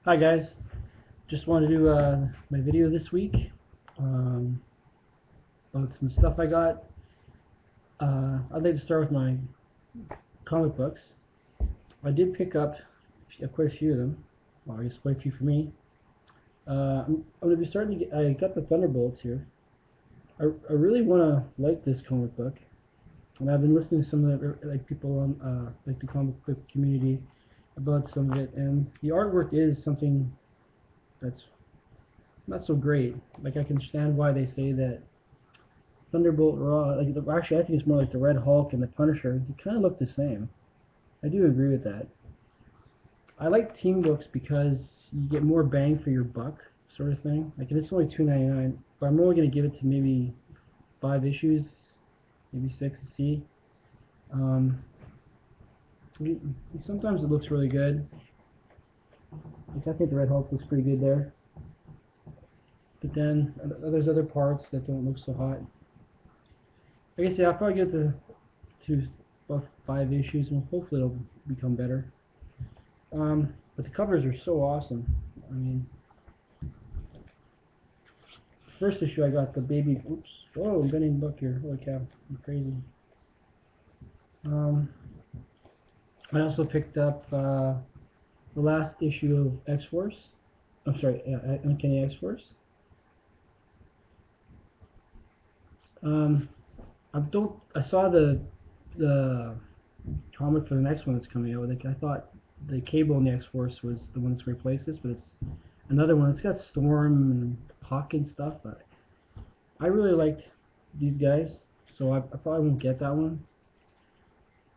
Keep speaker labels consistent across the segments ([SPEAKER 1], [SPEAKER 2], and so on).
[SPEAKER 1] Hi guys, just wanted to do my video this week um, about some stuff I got. I'd like to start with my comic books. I did pick up quite a few of them. Well, I guess quite a few for me. I'm going to be starting to get. I got the Thunderbolts here. I really want to like this comic book, and I've been listening to some of the people on like the comic book community about some of it, and the artwork is something that's not so great. Like I can understand why they say that Thunderbolt Raw, actually I think it's more like the Red Hulk and the Punisher. They kind of look the same. I do agree with that. I like team books because you get more bang for your buck, sort of thing. Like it's only $2.99, but I'm only gonna give it to maybe 5 issues, maybe 6 to see. Um, Sometimes it looks really good. Like I think the Red Hulk looks pretty good there. But then there's other parts that don't look so hot. Like I say, I'll probably get to about 5 issues, and hopefully it'll become better. But the covers are so awesome. I mean, first issue I got the baby. Oops. Whoa, I'm bending the book here. Holy cow, I'm crazy. I also picked up the last issue of X-Force. I'm sorry, Uncanny X-Force. I saw the comic for the next one that's coming out. Like I thought the Cable in the X-Force was the one that's replaced this, but it's another one. It's got Storm and Puck and stuff. But I really liked these guys, so I probably won't get that one.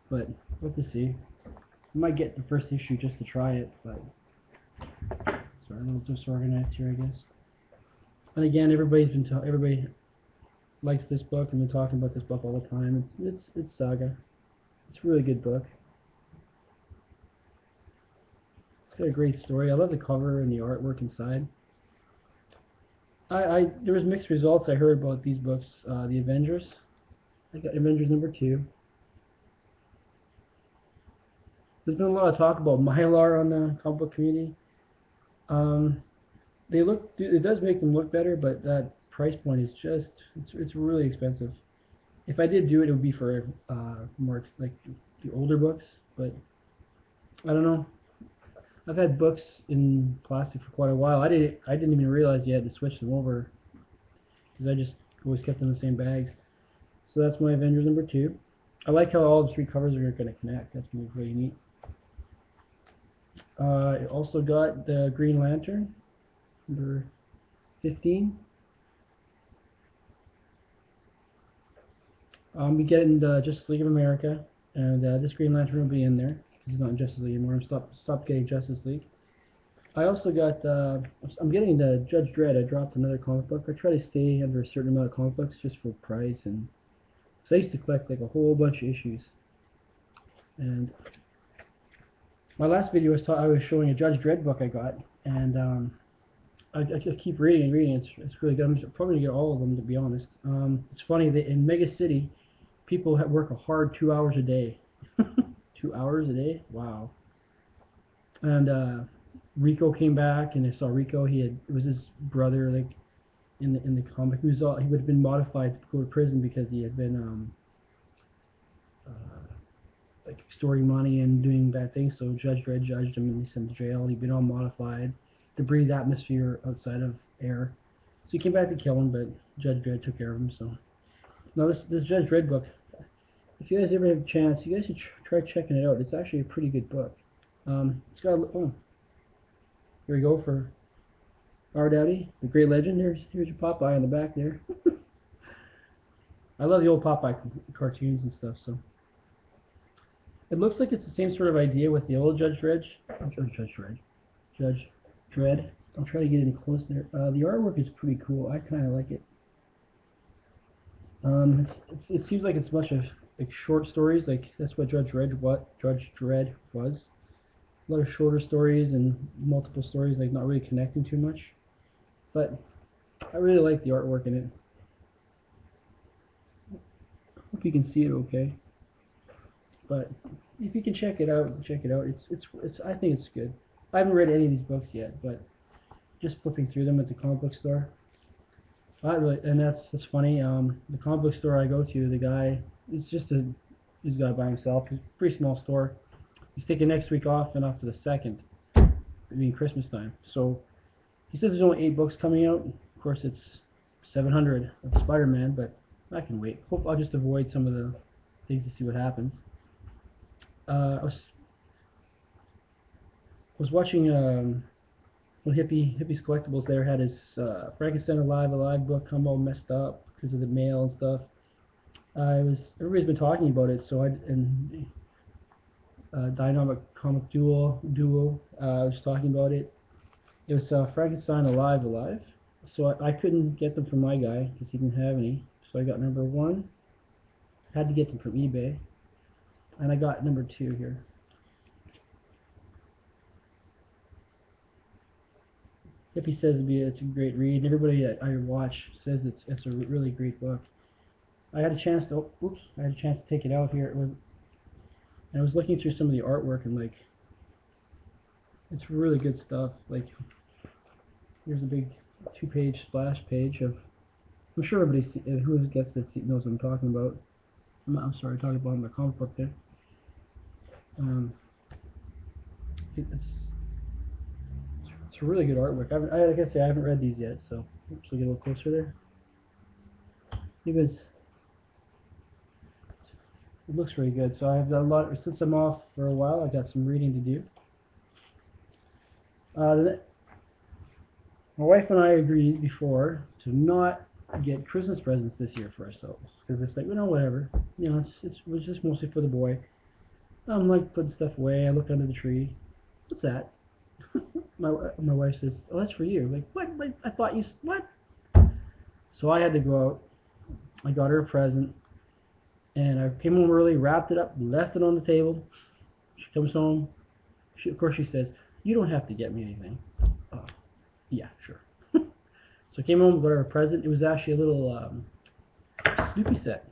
[SPEAKER 1] But we'll have to see. I might get the first issue just to try it, but sorry, a little disorganized here, I guess. And again, everybody likes this book and been talking about this book all the time. It's Saga. It's a really good book. It's got a great story. I love the cover and the artwork inside. There was mixed results I heard about these books. The Avengers. I got Avengers #2. There's been a lot of talk about Mylar on the comic book community. It does make them look better, but that price point is just it's really expensive. If I did do it, it would be for more like the older books, but I don't know. I've had books in plastic for quite a while. I didn't even realize you had to switch them over because I just always kept them in the same bags. So that's my Avengers #2. I like how all the 3 covers are going to connect. That's going to be really neat. I also got the Green Lantern #15. We getting the Justice League of America, and this Green Lantern will be in there. He's not in Justice League anymore. Stop getting Justice League. I also got. I'm getting the Judge Dredd. I dropped another comic book. I try to stay under a certain amount of comic books just for price, and so I used to collect like a whole bunch of issues. And my last video I was showing a Judge Dredd book I got, and I just keep reading and reading. It's really good. I'm probably gonna get all of them, to be honest. It's funny that in Mega City, people work a hard 2 hours a day. 2 hours a day? Wow. And Rico came back, and I saw Rico. It was his brother, like in the comic. He would have been modified to go to prison because he had been like extorting money and doing bad things. So Judge Dredd judged him and he sent him to jail. He'd been all modified to breathe atmosphere outside of air. So he came back to kill him, but Judge Dredd took care of him. So now this Judge Dredd book, if you guys ever have a chance, you guys should try checking it out. It's actually a pretty good book. It's got here we go for our daddy, the great legend. Here's your Popeye in the back there. I love the old Popeye cartoons and stuff. So it looks like it's the same sort of idea with the old Judge Dredd. Judge Dredd. I'll try to get in close there. The artwork is pretty cool. I kind of like it. It seems like it's much of like short stories. Like that's what Judge Dredd was. A lot of shorter stories and multiple stories, like not really connecting too much. But I really like the artwork in it. Hope you can see it okay. But if you can check it out, check it out. I think it's good. I haven't read any of these books yet, but just flipping through them at the comic book store. And that's funny. The comic book store I go to, the guy, he's a guy by himself. It's a pretty small store. He's taking next week off and off to the 2nd, being Christmas time. So he says there's only 8 books coming out. Of course, it's 700 of Spider-Man, but I can wait. Hope I'll just avoid some of the things to see what happens. I was watching when Hippie's Collectibles there had his Frankenstein Alive book come all messed up because of the mail and stuff. Everybody's been talking about it, so Dynamic Comic Duo was talking about it. It was Frankenstein Alive. So I couldn't get them from my guy because he didn't have any. So I got number 1. Had to get them from eBay, and I got number 2 here. Hippie says it's a great read, and everybody that I watch says it's a really great book. I had a chance to take it out here, and I was looking through some of the artwork, and like, it's really good stuff. Like, here's a big 2-page splash page of. I'm sure everybody who gets this knows what I'm talking about. I'm sorry, talking about my comic book there. It's a really good artwork. Like I say, I haven't read these yet, so let's get a little closer there. It looks really good. So I have done a lot since I'm off for a while. I got some reading to do. My wife and I agreed before to not get Christmas presents this year for ourselves because it's like, whatever. It was just mostly for the boy. I'm like putting stuff away. I look under the tree. What's that? My wife says, "Oh, that's for you." Like, what? Like, I thought you what? So I had to go out. I got her a present, and I came home early, wrapped it up, left it on the table. She comes home. Of course, she says, "You don't have to get me anything." Yeah, sure. So I came home, got her a present. It was actually a little Snoopy set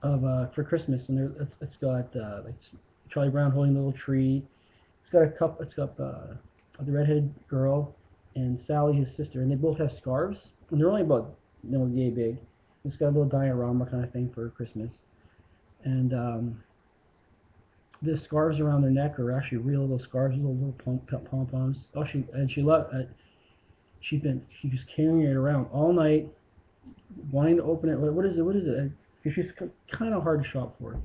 [SPEAKER 1] of for Christmas, and it's got like Charlie Brown holding a little tree. It's got a cup. It's got the redheaded girl and Sally, his sister, and they both have scarves, and they're only about yay big. It's got a little diorama kind of thing for Christmas, and the scarves around their neck are actually real little scarves, little pom poms. Oh, she loved it. She was carrying it around all night, wanting to open it. What is it? She's kind of hard to shop for.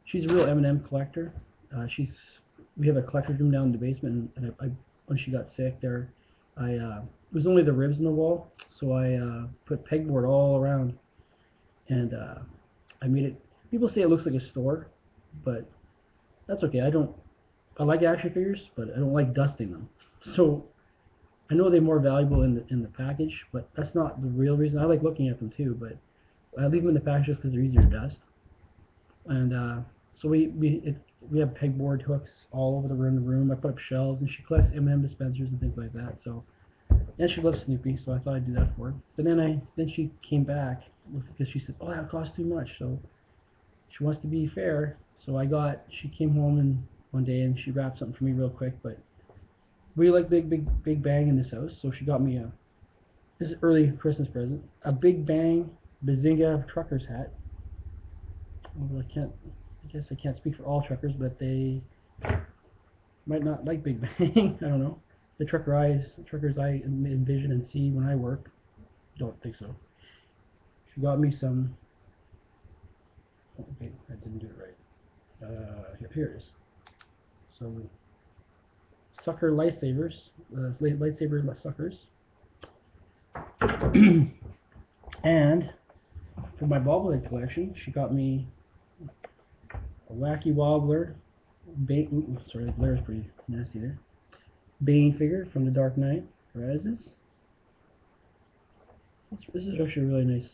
[SPEAKER 1] She's a real M&M collector. We have a collector's room down in the basement, and I when she got sick there, it was only the ribs in the wall, so I put pegboard all around, and I made it. People say it looks like a store, but that's okay. I like action figures, but I don't like dusting them. So I know they're more valuable in the package, but that's not the real reason. I like looking at them too, but I leave them in the package just because they're easier to dust. And so we have pegboard hooks all over the room. I put up shelves, and she collects M&M dispensers and things like that. So, and she loves Snoopy, so I thought I'd do that for her. But then she came back because she said, "Oh, that costs too much." So she wants to be fair. So she came home one day and she wrapped something for me real quick. But we like big bang in this house, so she got me this is early Christmas present, a Big Bang Bazinga trucker's hat. Well, I guess I can't speak for all truckers, but they might not like Big Bang. I don't know. The truckers I envision and see when I work don't think so. She got me some. Oh, okay, I didn't do it right. Here it is. So sucker lightsabers, lightsaber suckers. And for my bobblehead collection, she got me a Wacky Wobbler. Sorry, the glare is pretty nasty there. Bane figure from The Dark Knight Rises. This is actually really nice.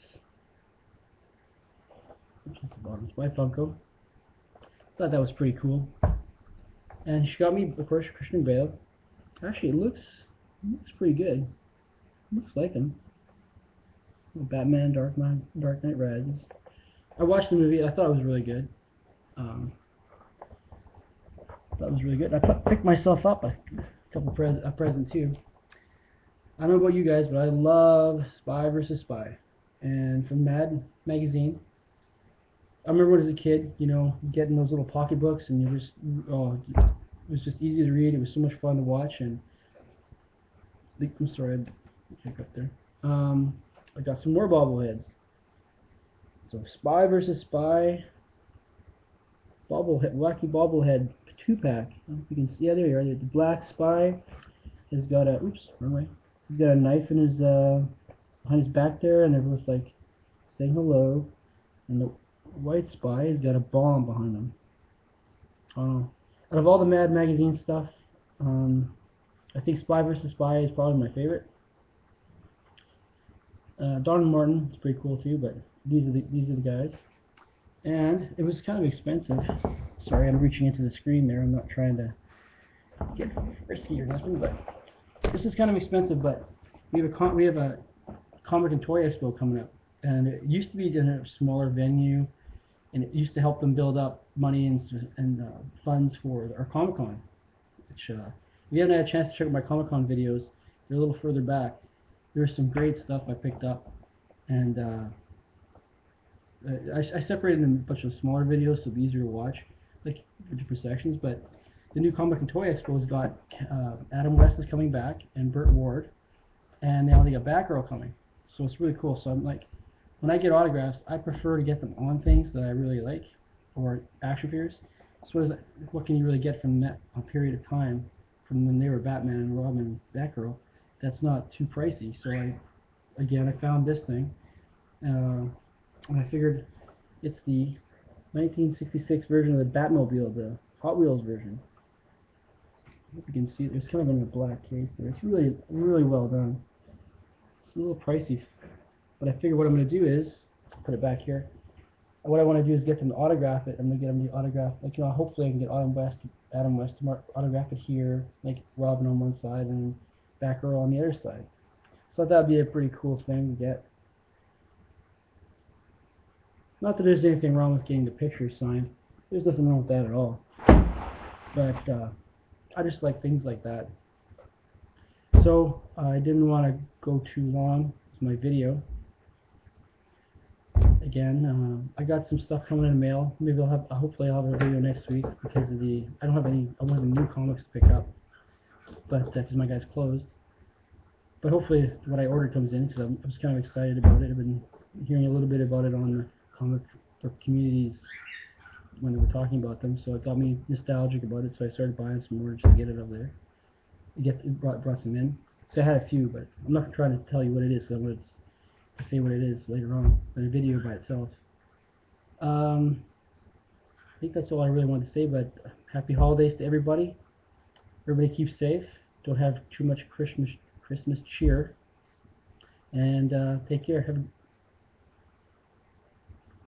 [SPEAKER 1] Just the bottom. It's by Funko. Thought that was pretty cool. And she got me, of course, Christian Bale. Actually, it looks pretty good. Looks like him. Batman, Dark Knight Rises. I watched the movie. I thought it was really good. Thought was really good. I picked myself up a present too. I don't know about you guys, but I love Spy vs. Spy, and from Mad magazine. I remember when as a kid, you know, getting those little pocketbooks, and you just, oh, it was just easy to read. It was so much fun to watch, and I'm sorry, I check up there. I got some more bobbleheads. So Spy vs. Spy, wacky bobblehead 2-pack. I don't know if you can see. Yeah, there you are. The black Spy has got a, oops, wrong way. He's got a knife in his behind his back there, and everyone's like saying hello. And the white Spy has got a bomb behind him. Out of all the Mad magazine stuff, I think Spy vs. Spy is probably my favorite. Don Martin is pretty cool too, but these are the guys. And it was kind of expensive. Sorry, I'm reaching into the screen there. I'm not trying to get risky or nothing, but this is kind of expensive. But we have a Comic and Toy Expo coming up, and it used to be in a smaller venue, and it used to help them build up money and funds for our Comic-Con. Which, if you haven't had a chance to check out my Comic-Con videos, they're a little further back. There's some great stuff I picked up, and I separated them in a bunch of smaller videos so it'll be easier to watch, like for different sections. But the new Comic and Toy Expo has got Adam West is coming back, and Burt Ward, and now they got Batgirl coming. So it's really cool. So I'm like, when I get autographs, I prefer to get them on things that I really like, or action figures. So what can you really get from that a period of time, from when they were Batman and Robin and Batgirl? That's not too pricey. So I found this thing, and I figured it's the 1966 version of the Batmobile, the Hot Wheels version. I hope you can see it. It's kind of in a black case there. It's really, really well done. It's a little pricey, but I figure what I'm going to do is put it back here. What I want to do is get them to autograph it. I'm going to get them to autograph, like, you know, hopefully I can get Adam West to autograph it here, like Robin on one side and Batgirl on the other side. So I thought that'd be a pretty cool thing to get. Not that there's anything wrong with getting the picture signed. There's nothing wrong with that at all. But I just like things like that. So I didn't want to go too long with my video. Again, I got some stuff coming in the mail. Maybe hopefully I'll have a video next week because of I don't have any new comics to pick up, but because my guy's closed. But hopefully what I ordered comes in, because I'm just kind of excited about it. I've been hearing a little bit about it on the comic book communities when they were talking about them, so it got me nostalgic about it. So I started buying some more just to get it up there. It brought some in. So I had a few, but I'm not trying to tell you what it is. So I'm going to say what it is later on in a video by itself. I think that's all I really wanted to say. But happy holidays to everybody. Everybody keep safe. Don't have too much Christmas cheer. And take care.